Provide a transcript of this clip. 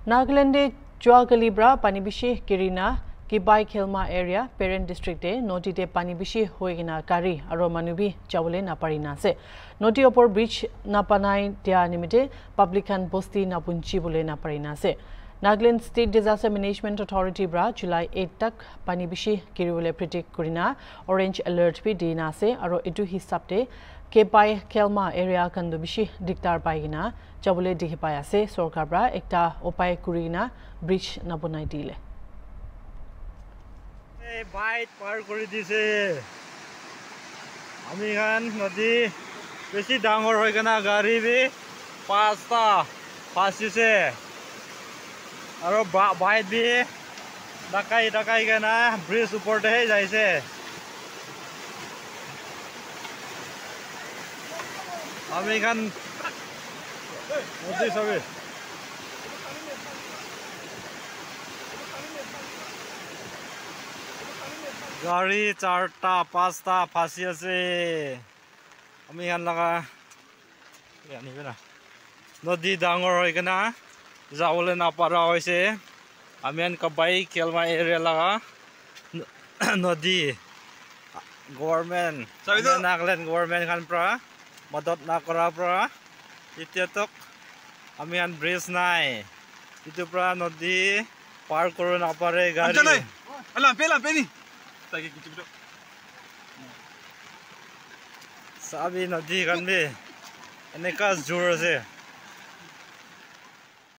Nagaland Chuagalibra Panibishi Kirina Kibai Kelma area parent district noti te Panibishi Hoigina Kari Aromanubi Chawle Naparina se noti opor bridge Napanai Tia Nimite Publican Bosti Napunchi Bule Naparina se Nagaland State Disaster Management Authority bra July 8 tak Panibishi Kirule predict Kurina orange alert bi dina se aro itu hisapte Kibai Kelma area kandubishi diktar paigina Chawle dikhipai ase sorkar bra ekta opai kurina bridge napunai dile বাইট পাৰ কৰি দিছে আমি খান নদী বেছি ডাঙৰ হৈ গনা গাড়ী বি পাঁচটা ফাঁচিছে আৰু বাইট বি ডাকাই গনা ব্ৰিজ ওপৰতেহে যাইছে আমি খান নদী সবে গাড়ী চাৰটা পাঁচটা ফাঁচি আছে আমি ইয়ান লগা আনিবে না নদী ডাঙৰ হৈ কিনা যাবলৈ নাপাৰা হৈছে আমি ইয়ান কাবাই কেলমা এৰিয়া লগা নদী গভৰ্ণমেণ্ট নাগালেণ্ড গভৰ্ণমেণ্ট খান পৰা মদত নকৰা পৰা এতিয়াতক আমি ইয়ান ব্ৰিজ নাই ইটো পৰা নদী পাৰ কৰিব নাপাৰে গাড়ী Sabi nadi kan be, ini kas jur se.